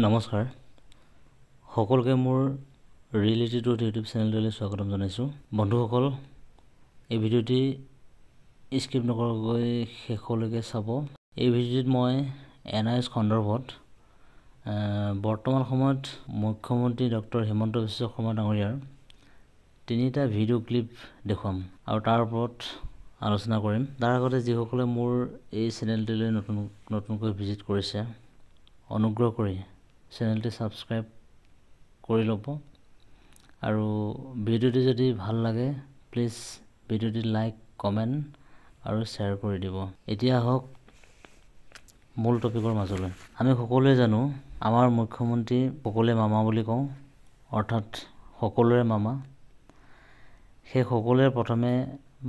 নমস্কাৰ সকলোকে মোৰ ৰিয়েলিটি টু ইউটিউব চেনেললৈ স্বাগতম জনাইছোঁ বন্ধুসকল এই ভিডিঅ'টি স্কিপ নকৰাকৈ শেষলৈকে চাব এই ভিডিঅ'টিত মই এনআইএছ সন্দৰ্ভত বৰ্তমান সময়ত মুখ্যমন্ত্ৰী ডক্টৰ হিমন্ত বিশ্ব শৰ্মা ডাঙৰীয়াৰ তিনিটা ভিডিঅ' ক্লিপ দেখুৱাম আৰু তাৰ ওপৰত আলোচনা কৰিম তাৰ আগতে যিসকলে মোৰ এই চেনেলটোলৈ নতুনকৈ ভিজিট কৰিছে অনুগ্ৰহ কৰি চেনেলটি সাবস্ক্ৰাইব কৰি ল'ব আৰু ভিডিঅ'টি যদি ভাল লাগে প্লিজ ভিডিঅ'টি লাইক কমেন্ট আৰু শ্বেয়াৰ কৰি দিব এতিয়া হওক মূল টপিকৰ মাজলৈ আমি সকলোৱে জানো আমাৰ মুখ্যমন্ত্ৰী সকলোৱে মামা বুলি কওঁ অৰ্থাৎ সকলোৰে মামা সেই সকলোৰে প্ৰথমে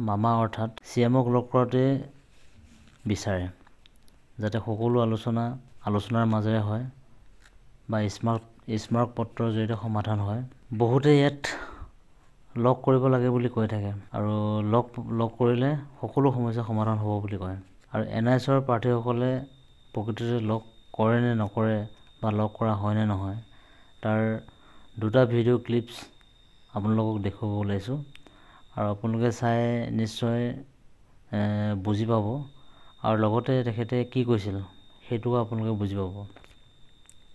মামা অৰ্থাৎ সিএমক লগ কৰাতে বিচাৰে যাতে সকলো আলোচনাৰ মাজেৰে হয় বা স্মাৰক পত্ৰৰ জৰিয়তে সমাধান হয় বহুতে ইয়াত লগ কৰিব লাগে বুলি কৈ থাকে আৰু লগ কৰিলে সকলো সমস্যা সমাধান হ'ব বুলি কয় আৰু এনআইএছৰ প্ৰাৰ্থীসকলে প্ৰকৃততে লগ কৰে নে নকৰে বা লগ কৰা হয় নে নহয় তাৰ দুটা ভিডিঅ' ক্লিপছ আপোনালোকক দেখুৱাব ওলাইছোঁ আৰু আপোনালোকে চাই নিশ্চয় বুজি পাব আৰু লগতে তেখেতে কি কৈছিল সেইটোও আপোনালোকে বুজি পাব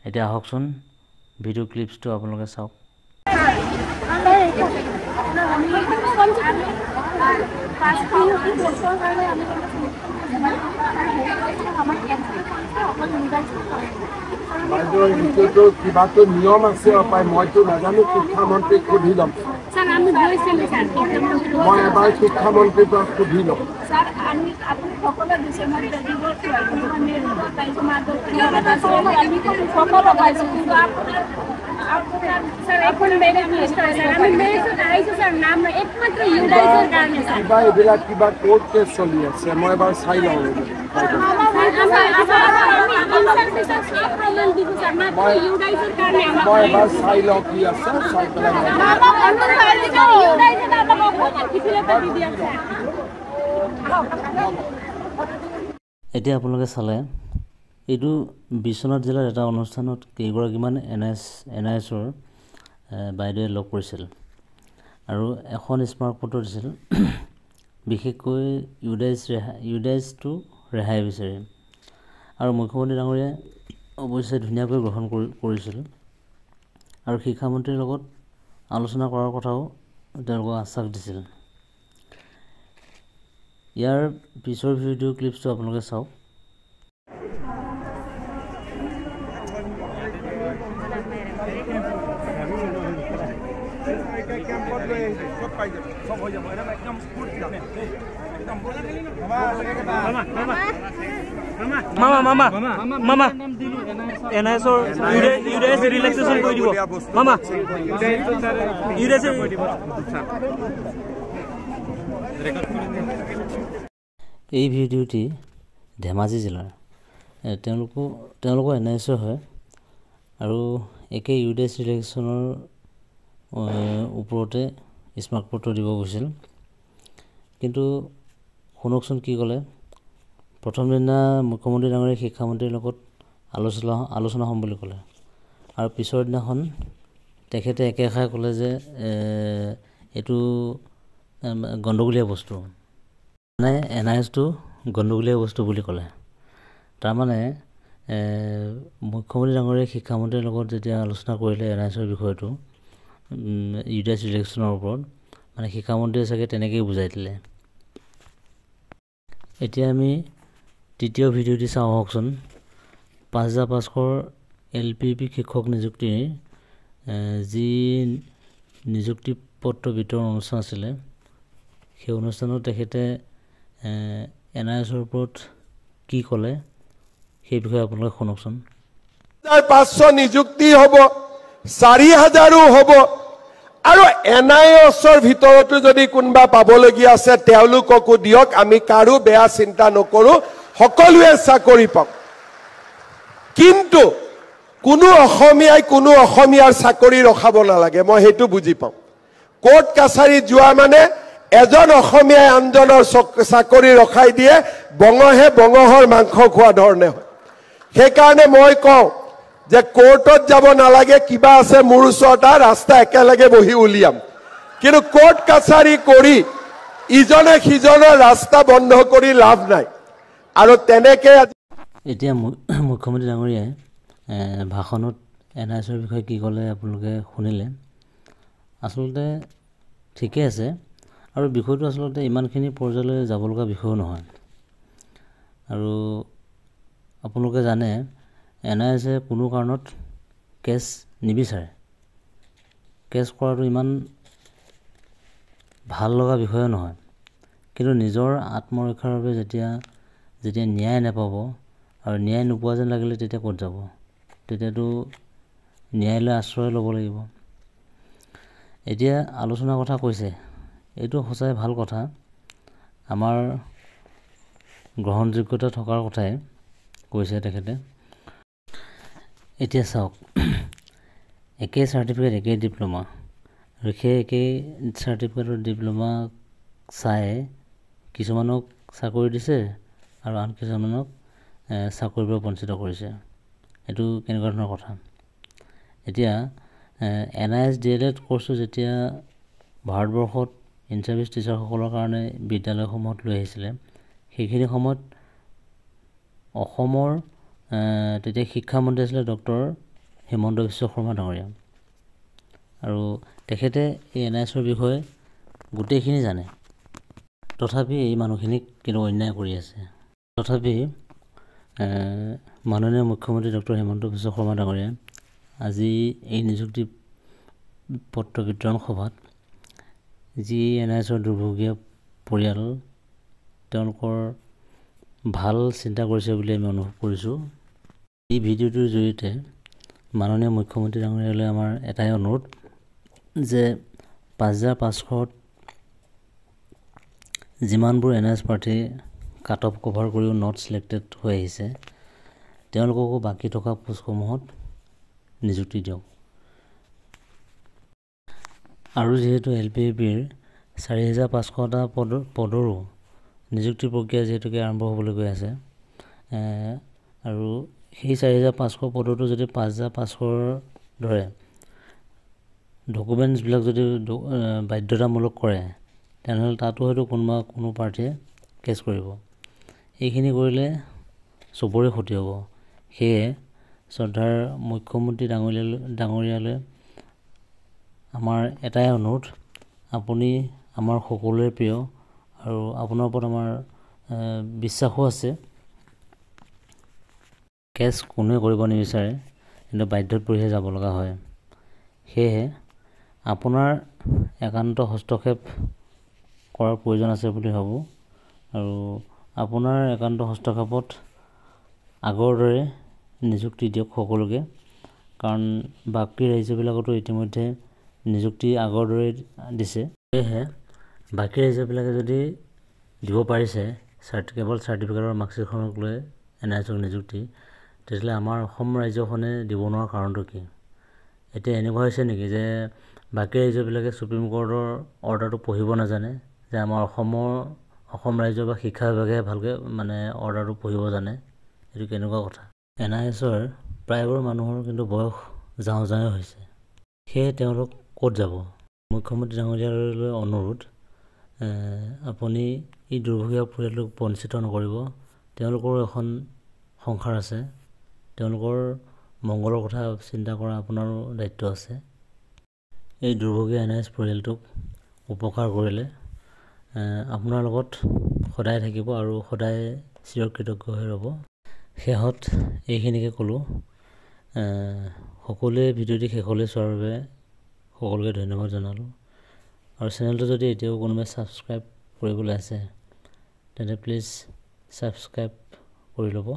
এতিয়া আহকচোন ভিডিঅ' ক্লিপছটো আপোনালোকে চাওক কিবাটো নিয়ম আছে মইতো নাজানো শিক্ষামন্ত্ৰীক সুধি ল'ম মই এবাৰ শিক্ষামন্ত্ৰীক সুধি ল'ম এইবিলাক কিবা কোৰ্ট কেছ চলি আছে মই এবাৰ চাই লওঁ মই এবাৰ চাই লওঁ কি আছে চাই পেলাই এতিয়া আপোনালোকে চালে এইটো বিশ্বনাথ জিলাৰ এটা অনুষ্ঠানত কেইগৰাকীমান এনআইএছৰ বাইদেৱে লগ কৰিছিল আৰু এখন স্মাৰক পত্ৰ দিছিল বিশেষকৈ ইউডাইজটো ৰেহাই বিচাৰি আৰু মুখ্যমন্ত্ৰী ডাঙৰীয়াই অৱশ্যে ধুনীয়াকৈ গ্ৰহণ কৰিছিল আৰু শিক্ষামন্ত্ৰীৰ লগত আলোচনা কৰাৰ কথাও তেওঁলোকক আশ্বাস দিছিল ইয়াৰ পিছৰ ভিডিঅ' ক্লিপছটো আপোনালোকে চাওক মামা এনআইএছৰ ইউডাইজ ৰিলেক্সেশ্যন কৰি দিব মামা ইউডাইজ এই ভিডিঅ'টি ধেমাজি জিলাৰ তেওঁলোকৰ এনআইএছৰ হয় আৰু একে ইউডাইজ ৰিলেক্সেশ্যনৰ ওপৰতে স্মাৰক পত্ৰ দিব গৈছিল কিন্তু শুনকচোন কি ক'লে প্ৰথম দিনা মুখ্যমন্ত্ৰী ডাঙৰীয়াই শিক্ষামন্ত্ৰীৰ লগত আলোচনা হ'ম বুলি ক'লে আৰু পিছৰ দিনাখন তেখেতে একেষাৰে ক'লে যে এইটো গণ্ডগোলীয়া বস্তু মানে এনআইএছটো গণ্ডগোলীয়া বস্তু বুলি ক'লে তাৰমানে মুখ্যমন্ত্ৰী ডাঙৰীয়াই শিক্ষামন্ত্ৰীৰ লগত যেতিয়া আলোচনা কৰিলে এনআইএছৰ বিষয়টো ইউডাইজ ৰিলেক্সেশ্যনৰ ওপৰত মানে শিক্ষামন্ত্ৰীয়ে চাগে তেনেকৈয়ে বুজাই দিলে এতিয়া আমি তৃতীয় ভিডিঅ'টি চাওঁ আহকচোন ৫৫০০ LPP শিক্ষক নিযুক্তিৰ যি নিযুক্তি পত্ৰ বিতৰণ অনুষ্ঠান আছিলে সেই অনুষ্ঠানত তেখেতে এনআইএছৰ ওপৰত কি ক'লে সেই বিষয়ে আপোনালোকে শুনকচোন ৫০০ নিযুক্তি হ'ব ৪০০০ও হ'ব আৰু এনআইএছৰ ভিতৰতো যদি কোনোবা পাবলগীয়া আছে তেওঁলোককো দিয়ক আমি কাৰো বেয়া চিন্তা নকৰো সকলোৱে চাকৰি পাওক কিন্তু কোনো অসমীয়াৰ চাকৰি ৰখাব নালাগে মই সেইটো বুজি পাওঁ কোৰ্ট কাছাৰীত যোৱা মানে এজন অসমীয়াই আনজনৰ চাকৰি ৰখাই দিয়ে বঙহে বঙহৰ মাংস খোৱা ধৰণে হয় সেইকাৰণে মই কওঁ যে কোৰ্টত যাব নালাগে, কিবা আছে মোৰ ওচৰত ৰাস্তা একেলগে বহি উলিয়াম। কিন্তু কোৰ্ট কাছাৰী কৰি ইজনে সিজনৰ ৰাস্তা বন্ধ কৰি লাভ নাই। আৰু তেনেকে এতিয়া মুখ্যমন্ত্ৰী ডাঙৰীয়াই ভাষণত NISৰ বিষয়ে কি ক'লে আপোনালোকে শুনিলে। আচলতে ঠিকে আছে, আৰু বিষয়টো আচলতে ইমানখিনি পৰ্যায়লৈ যাব লগা বিষয়ো নহয়। আৰু আপোনালোকে জানে NISে কোনো কাৰণত কেছ নিবিচাৰে। কেছ কৰাটো ইমান ভাল লগা বিষয়ো নহয়, কিন্তু নিজৰ আত্মৰক্ষাৰ বাবে যেতিয়া ন্যায় নাপাব আৰু ন্যায় নোপোৱা যেন লাগিলে তেতিয়া ক'ত যাব? তেতিয়াতো ন্যায়ালয় আশ্ৰয় ল'ব লাগিব। এতিয়া আলোচনাৰ কথা কৈছে, এইটো সঁচাই ভাল কথা, আমাৰ গ্ৰহণযোগ্যতা থকাৰ কথাই কৈছে তেখেতে। এতিয়া চাওক, একেই চাৰ্টিফিকেট একেই ডিপ্ল'মা, আৰু সেই একেই চাৰ্টিফিকেটৰ ডিপ্ল'মা চাই কিছুমানক চাকৰি দিছে আৰু আন কিছুমানক চাকৰিৰ পৰা বঞ্চিত কৰিছে। এইটো কেনেকুৱা ধৰণৰ কথা? এতিয়া NIS DLED কৰ্চটো যেতিয়া ভাৰতবৰ্ষত ইন চাৰ্ভিচ টিচাৰসকলৰ কাৰণে বিদ্যালয়সমূহত লৈ আহিছিলে, সেইখিনি সময়ত অসমৰ তেতিয়া শিক্ষামন্ত্ৰী আছিলে ডক্টৰ হিমন্ত বিশ্ব শৰ্মা ডাঙৰীয়া, আৰু তেখেতে এই NISৰ বিষয়ে গোটেইখিনি জানে। তথাপি এই মানুহখিনিক কিন্তু অন্যায় কৰি আছে। তথাপি মাননীয় মুখ্যমন্ত্ৰী ডক্টৰ হিমন্ত বিশ্ব শৰ্মা ডাঙৰীয়াই আজি এই নিযুক্তি পত্ৰ বিতৰণ সভাত যি NISৰ দুৰ্ভগীয়া পৰিয়াল, তেওঁলোকৰ ভাল চিন্তা কৰিছে বুলি আমি অনুভৱ কৰিছোঁ। এই ভিডিঅ'টোৰ জৰিয়তে মাননীয় মুখ্যমন্ত্ৰী ডাঙৰীয়ালৈ আমাৰ এটাই অনুৰোধ যে 5500ত যিমানবোৰ NIS প্ৰাৰ্থী কাট অফ কভাৰ কৰিও নট ছিলেক্টেড হৈ আহিছে, তেওঁলোককো বাকী থকা পোষ্টসমূহত নিযুক্তি দিয়ক। আৰু যিহেতু LPAPৰ 4500টা পদৰো নিযুক্তি প্ৰক্ৰিয়া যিহেতুকে আৰম্ভ হ'বলৈ গৈ আছে, আৰু সেই 4500 পদতো যদি 5500ৰ দৰে ডকুমেণ্টছবিলাক যদি বাধ্যতামূলক কৰে, তেনেহ'লে তাতো হয়তো কোনো প্ৰাৰ্থীয়ে কেছ কৰিব। এইখিনি কৰিলে চবৰে ক্ষতি হ'ব। সেয়ে শ্ৰদ্ধাৰ মুখ্যমন্ত্ৰী ডাঙৰীয়ালৈ আমাৰ এটাই অনুৰোধ, আপুনি আমাৰ সকলোৰে প্ৰিয় আৰু আপোনাৰ ওপৰত আমাৰ বিশ্বাসো আছে। কেছ কোনোৱে কৰিব নিবিচাৰে, কিন্তু বাধ্যত পৰিহে যাব লগা হয়। সেয়েহে আপোনাৰ একান্ত হস্তক্ষেপ কৰাৰ প্ৰয়োজন আছে বুলি ভাবোঁ, আৰু আপোনাৰ একান্ত হস্তক্ষেপত আগৰ দৰে নিযুক্তি দিয়ক সকলোকে, কাৰণ বাকী ৰাজ্যবিলাকতো ইতিমধ্যে নিযুক্তি আগৰ দৰে দিছে। সেয়েহে বাকী ৰাজ্যবিলাকে যদি দিব পাৰিছে কেৱল চাৰ্টিফিকেটৰ মাৰ্কশ্বিটখনক লৈ NISক নিযুক্তি, তেতিয়াহ'লে আমাৰ অসম ৰাজ্যখনে দিব নোৱাৰা কাৰণটো কি? এতিয়া এনেকুৱা হৈছে নেকি যে বাকী ৰাজ্যবিলাকে ছুপ্ৰিম কোৰ্টৰ অৰ্ডাৰটো পঢ়িব নাজানে, যে আমাৰ অসম ৰাজ্য বা শিক্ষা বিভাগে ভালকৈ অৰ্ডাৰটো পঢ়িব জানে? এইটো কেনেকুৱা কথা? NISৰ প্ৰায়বোৰ মানুহৰ কিন্তু বয়স যাওঁ হৈছে। সেয়ে তেওঁলোক ক'ত যাব? মুখ্যমন্ত্ৰী ডাঙৰীয়ালৈ অনুৰোধ, আপুনি এই দুৰ্ভগীয়া পৰিয়ালটোক বঞ্চিত নকৰিব। তেওঁলোকৰো এখন সংসাৰ আছে, তেওঁলোকৰ মংগলৰ কথা চিন্তা কৰা আপোনাৰো দায়িত্ব আছে। এই দুৰ্ভগীয়া NIS পৰিয়ালটোক উপকাৰ কৰিলে আপোনাৰ লগত সদায় থাকিব আৰু সদায় চিৰকৃতজ্ঞ হৈ ৰ'ব। শেষত এইখিনিকে ক'লোঁ, সকলোৱে ভিডিঅ'টি শেষলৈ চোৱাৰ বাবে সকলোকে ধন্যবাদ জনালোঁ। আৰু চেনেলটো যদি এতিয়াও কোনোবাই ছাবস্ক্ৰাইব কৰিবলৈ আছে, তেন্তে প্লিজ ছাবস্ক্ৰাইব কৰি ল'ব।